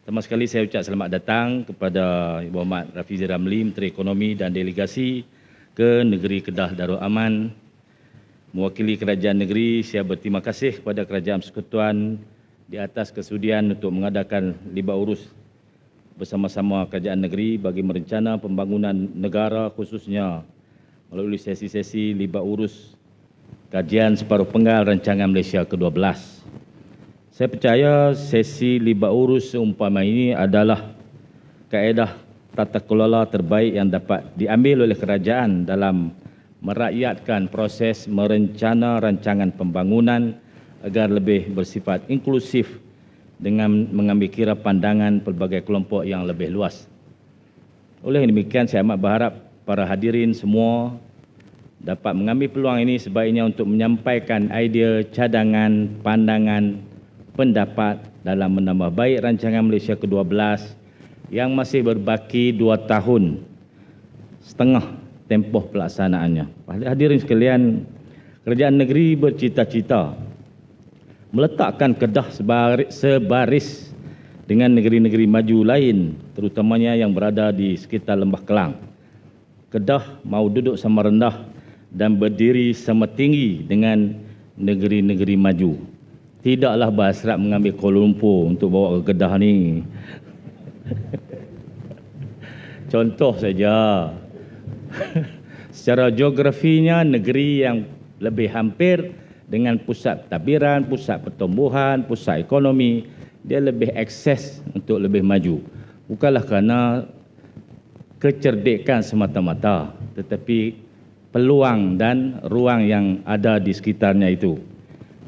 Pertama sekali saya ucap selamat datang kepada Ibu Muhammad Rafizi Ramli, Menteri Ekonomi dan Delegasi ke Negeri Kedah Darul Aman. Mewakili kerajaan negeri, saya berterima kasih kepada Kerajaan Persekutuan di atas kesudian untuk mengadakan libat urus bersama-sama kerajaan negeri bagi merencana pembangunan negara, khususnya melalui sesi-sesi libat urus kajian separuh penggal rancangan Malaysia ke-12. Saya percaya sesi libat urus seumpama ini adalah kaedah tata kelola terbaik yang dapat diambil oleh kerajaan dalam merakyatkan proses merencana rancangan pembangunan agar lebih bersifat inklusif dengan mengambil kira pandangan pelbagai kelompok yang lebih luas. Oleh demikian, saya amat berharap para hadirin semua dapat mengambil peluang ini sebaiknya untuk menyampaikan idea, cadangan, pandangan, pendapat dalam menambah baik rancangan Malaysia ke-12 yang masih berbaki 2 tahun setengah tempoh pelaksanaannya. Hadirin sekalian, kerajaan negeri bercita-cita meletakkan Kedah sebaris dengan negeri-negeri maju lain, terutamanya yang berada di sekitar Lembah Kelang. Kedah mau duduk sama rendah dan berdiri sama tinggi dengan negeri-negeri maju. Tidaklah berhasrat mengambil Kuala Lumpur untuk bawa ke Kedah ni. Contoh saja. Secara geografinya negeri yang lebih hampir dengan pusat tadbiran, pusat pertumbuhan, pusat ekonomi, dia lebih akses untuk lebih maju. Bukanlah kerana kecerdikan semata-mata, tetapi peluang dan ruang yang ada di sekitarnya itu.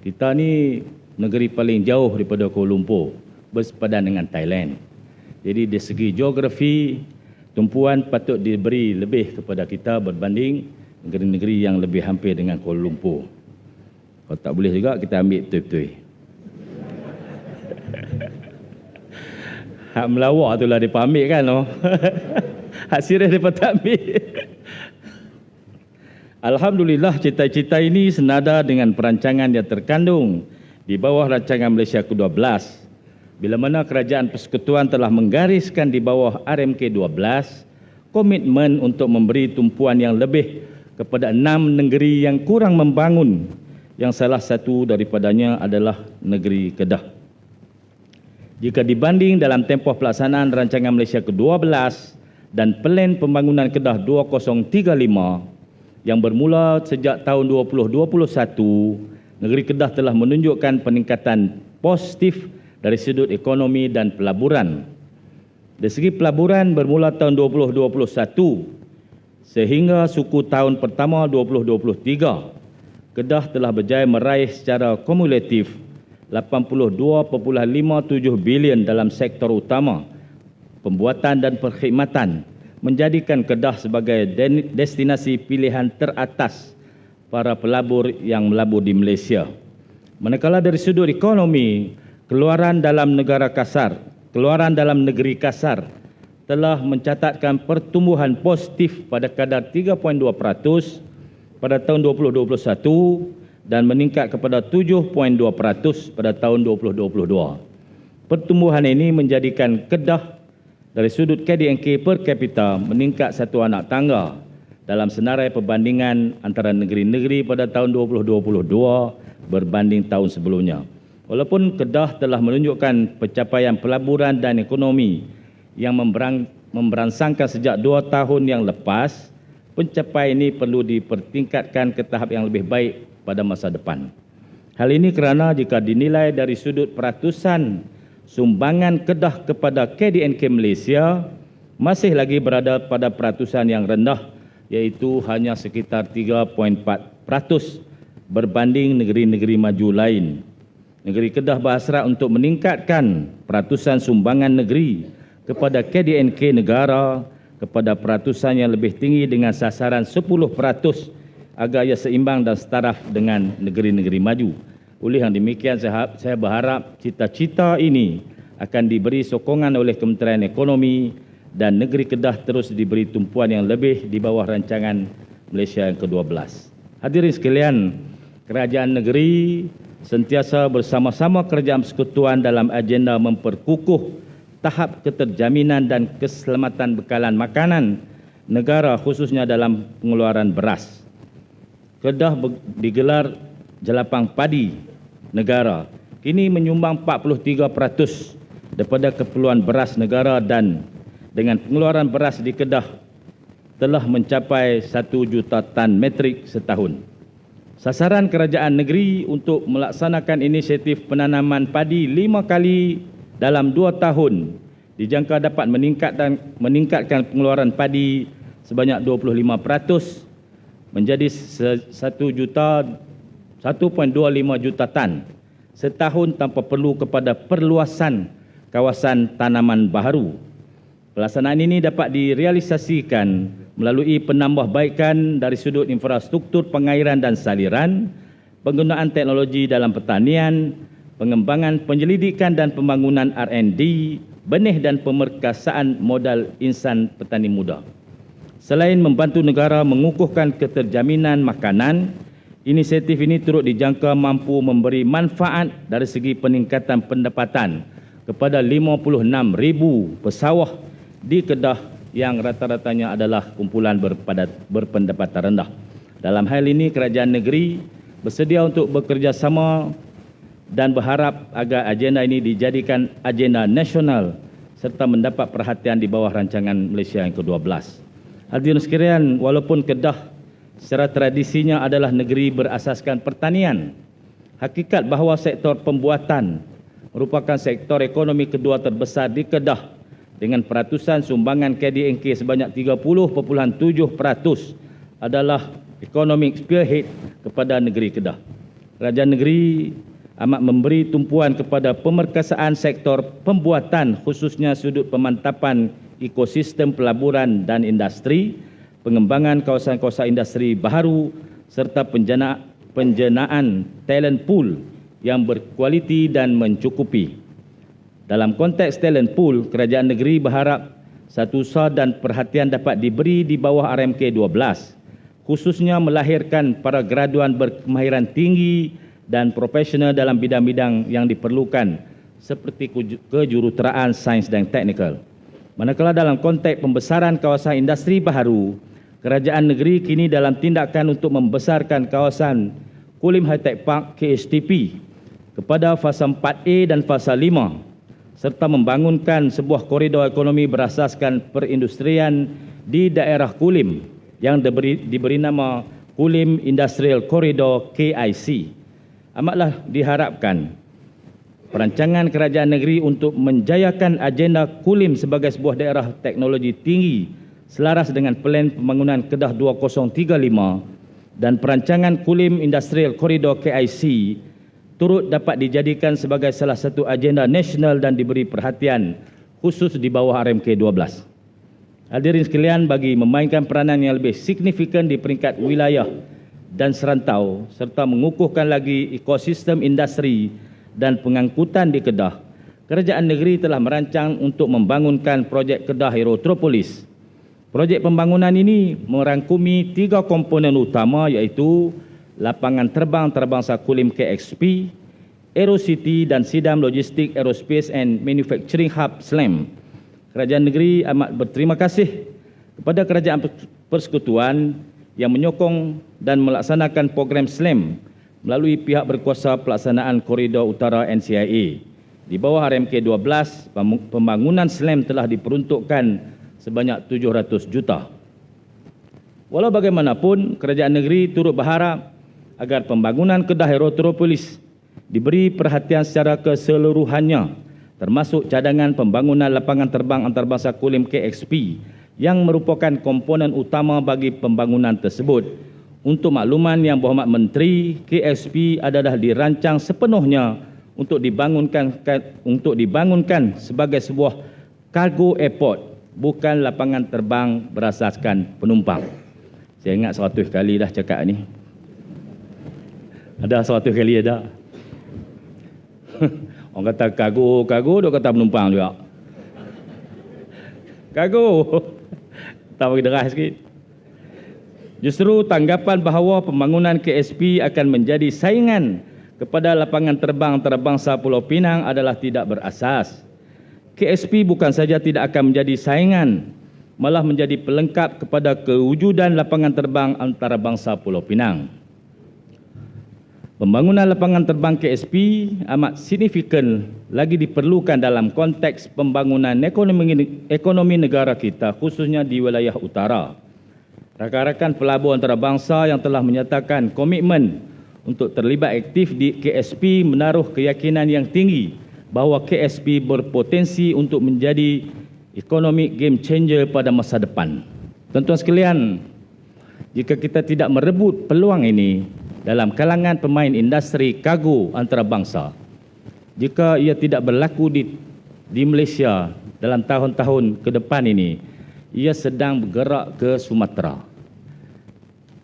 Kita ni negeri paling jauh daripada Kuala Lumpur, bersepadan dengan Thailand. Jadi dari segi geografi, tumpuan patut diberi lebih kepada kita berbanding negeri-negeri yang lebih hampir dengan Kuala Lumpur. Kalau tak boleh juga, kita ambil betul-betul. Hak melawak tu lah mereka ambil kan. Hak serius mereka tak ambil. Alhamdulillah, cita-cita ini senada dengan perancangan yang terkandung di bawah rancangan Malaysia ke-12, bila mana Kerajaan Persekutuan telah menggariskan di bawah RMK 12 komitmen untuk memberi tumpuan yang lebih kepada 6 negeri yang kurang membangun, yang salah satu daripadanya adalah negeri Kedah. Jika dibanding dalam tempoh pelaksanaan rancangan Malaysia ke-12 dan Pelan Pembangunan Kedah 2035 yang bermula sejak tahun 2021, negeri Kedah telah menunjukkan peningkatan positif dari sudut ekonomi dan pelaburan. Dari segi pelaburan bermula tahun 2021 sehingga suku tahun pertama 2023, Kedah telah berjaya meraih secara kumulatif 82.57 bilion dalam sektor utama, pembuatan dan perkhidmatan, menjadikan Kedah sebagai destinasi pilihan teratas para pelabur yang melabur di Malaysia. Manakala dari sudut ekonomi, keluaran dalam negeri kasar telah mencatatkan pertumbuhan positif pada kadar 3.2% pada tahun 2021 dan meningkat kepada 7.2% pada tahun 2022. Pertumbuhan ini menjadikan Kedah dari sudut KDNK per kapita meningkat satu anak tangga dalam senarai perbandingan antara negeri-negeri pada tahun 2022 berbanding tahun sebelumnya. Walaupun Kedah telah menunjukkan pencapaian pelaburan dan ekonomi yang memberangsangkan sejak 2 tahun yang lepas, pencapaian ini perlu dipertingkatkan ke tahap yang lebih baik pada masa depan. Hal ini kerana jika dinilai dari sudut peratusan sumbangan Kedah kepada KDNK Malaysia masih lagi berada pada peratusan yang rendah, iaitu hanya sekitar 3.4% berbanding negeri-negeri maju lain. Negeri Kedah berhasrat untuk meningkatkan peratusan sumbangan negeri kepada KDNK negara kepada peratusan yang lebih tinggi dengan sasaran 10% agar ia seimbang dan setaraf dengan negeri-negeri maju. Oleh yang demikian, saya berharap cita-cita ini akan diberi sokongan oleh Kementerian Ekonomi dan negeri Kedah terus diberi tumpuan yang lebih di bawah rancangan Malaysia yang ke-12. Hadirin sekalian, kerajaan negeri sentiasa bersama-sama Kerajaan Persekutuan dalam agenda memperkukuh tahap keterjaminan dan keselamatan bekalan makanan negara khususnya dalam pengeluaran beras. Kedah digelar jelapang padi negara kini menyumbang 43% daripada keperluan beras negara dan dengan pengeluaran beras di Kedah telah mencapai 1 juta tan metrik setahun. Sasaran kerajaan negeri untuk melaksanakan inisiatif penanaman padi 5 kali dalam 2 tahun dijangka dapat meningkatkan pengeluaran padi sebanyak 25% menjadi 1.25 juta tan setahun tanpa perlu kepada perluasan kawasan tanaman baharu. Pelaksanaan ini dapat direalisasikan melalui penambahbaikan dari sudut infrastruktur pengairan dan saliran, penggunaan teknologi dalam pertanian, pengembangan penyelidikan dan pembangunan R&D, benih dan pemerkasaan modal insan petani muda. Selain membantu negara mengukuhkan keterjaminan makanan, inisiatif ini turut dijangka mampu memberi manfaat dari segi peningkatan pendapatan kepada 56,000 pesawah di Kedah yang rata-ratanya adalah kumpulan berpendapatan rendah. Dalam hal ini, kerajaan negeri bersedia untuk bekerjasama dan berharap agar agenda ini dijadikan agenda nasional serta mendapat perhatian di bawah rancangan Malaysia yang ke-12. Hadirin sekalian, walaupun Kedah secara tradisinya adalah negeri berasaskan pertanian, hakikat bahawa sektor pembuatan merupakan sektor ekonomi kedua terbesar di Kedah dengan peratusan sumbangan KDNK sebanyak 30.7% adalah economic spearhead kepada negeri Kedah. Kerajaan negeri amat memberi tumpuan kepada pemerkasaan sektor pembuatan khususnya sudut pemantapan ekosistem pelaburan dan industri, pengembangan kawasan-kawasan industri baharu serta penjanaan talent pool yang berkualiti dan mencukupi. Dalam konteks talent pool, kerajaan negeri berharap satu usaha dan perhatian dapat diberi di bawah RMK 12, khususnya melahirkan para graduan berkemahiran tinggi dan profesional dalam bidang-bidang yang diperlukan seperti kejuruteraan, sains dan teknikal. Manakala dalam konteks pembesaran kawasan industri baharu, kerajaan negeri kini dalam tindakan untuk membesarkan kawasan Kulim High-Tech Park KHTP kepada fasa 4A dan fasa 5 serta membangunkan sebuah koridor ekonomi berasaskan perindustrian di daerah Kulim yang diberi nama Kulim Industrial Corridor KIC. Amatlah diharapkan perancangan kerajaan negeri untuk menjayakan agenda Kulim sebagai sebuah daerah teknologi tinggi selaras dengan plan pembangunan Kedah 2035 dan perancangan Kulim Industrial Corridor KIC turut dapat dijadikan sebagai salah satu agenda nasional dan diberi perhatian khusus di bawah RMK 12. Hadirin sekalian, bagi memainkan peranan yang lebih signifikan di peringkat wilayah dan serantau serta mengukuhkan lagi ekosistem industri dan pengangkutan di Kedah, kerajaan negeri telah merancang untuk membangunkan projek Kedah Aerotropolis. Projek pembangunan ini merangkumi 3 komponen utama iaitu lapangan terbang terbangsa Kulim KXP, Aerocity dan Sidam Logistik Aerospace and Manufacturing Hub SLAM. Kerajaan negeri amat berterima kasih kepada kerajaan persekutuan yang menyokong dan melaksanakan program SLAM melalui pihak berkuasa pelaksanaan Koridor Utara NCIA. Di bawah RMK 12, pembangunan SLAM telah diperuntukkan sebanyak 700 juta. Walau bagaimanapun, kerajaan negeri turut berharap agar pembangunan Kedah Aerotropolis diberi perhatian secara keseluruhannya, termasuk cadangan pembangunan lapangan terbang antarabangsa Kulim KXP yang merupakan komponen utama bagi pembangunan tersebut. Untuk makluman Yang Berhormat Menteri, KXP adalah dirancang sepenuhnya untuk dibangunkan sebagai sebuah cargo airport, bukan lapangan terbang berasaskan penumpang. Saya ingat 100 kali dah cakap ni. Ada 100 kali ada. Orang kata kargo, dia kata penumpang juga. Kargo. Tak bagi deras sikit. Justru tanggapan bahawa pembangunan KSP akan menjadi saingan kepada lapangan terbang antarabangsa Pulau Pinang adalah tidak berasas. KSP bukan saja tidak akan menjadi saingan, malah menjadi pelengkap kepada kewujudan lapangan terbang antarabangsa Pulau Pinang. Pembangunan lapangan terbang KSP amat signifikan lagi diperlukan dalam konteks pembangunan ekonomi negara kita, khususnya di wilayah utara. Rakan-rakan pelabur antarabangsa yang telah menyatakan komitmen untuk terlibat aktif di KSP menaruh keyakinan yang tinggi bahawa KSP berpotensi untuk menjadi economic game changer pada masa depan. Tuan-tuan sekalian, jika kita tidak merebut peluang ini dalam kalangan pemain industri kargo antarabangsa, jika ia tidak berlaku di Malaysia dalam tahun-tahun ke depan ini, ia sedang bergerak ke Sumatera.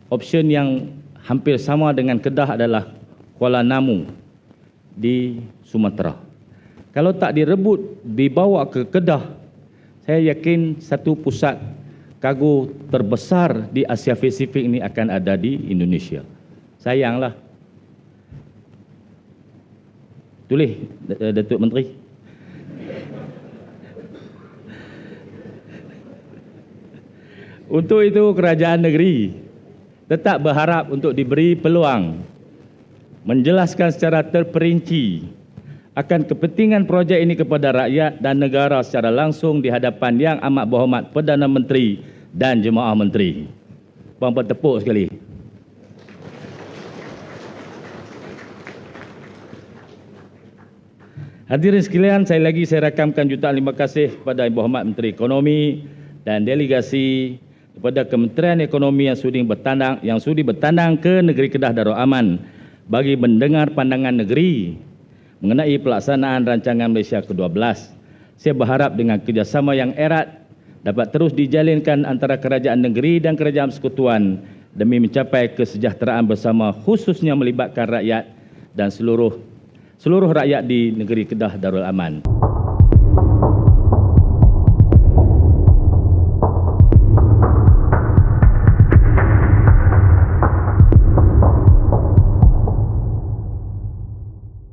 Option yang hampir sama dengan Kedah adalah Kuala Namu di Sumatera. Kalau tak direbut, dibawa ke Kedah, saya yakin satu pusat kargo terbesar di Asia Pasifik ini akan ada di Indonesia. Sayanglah. Tulis, Datuk Menteri. Untuk itu, kerajaan negeri tetap berharap untuk diberi peluang menjelaskan secara terperinci akan kepentingan projek ini kepada rakyat dan negara secara langsung di hadapan Yang Amat Berhormat Perdana Menteri dan Jemaah Menteri. Puan bertepuk sekali. Hadirin sekalian, saya rakamkan jutaan terima kasih kepada Ibu Berhormat Menteri Ekonomi dan delegasi kepada Kementerian Ekonomi yang sudi bertandang ke negeri Kedah Darul Aman bagi mendengar pandangan negeri mengenai pelaksanaan rancangan Malaysia ke-12. Saya berharap dengan kerjasama yang erat dapat terus dijalinkan antara kerajaan negeri dan kerajaan persekutuan demi mencapai kesejahteraan bersama, khususnya melibatkan rakyat dan seluruh rakyat di negeri Kedah Darul Aman.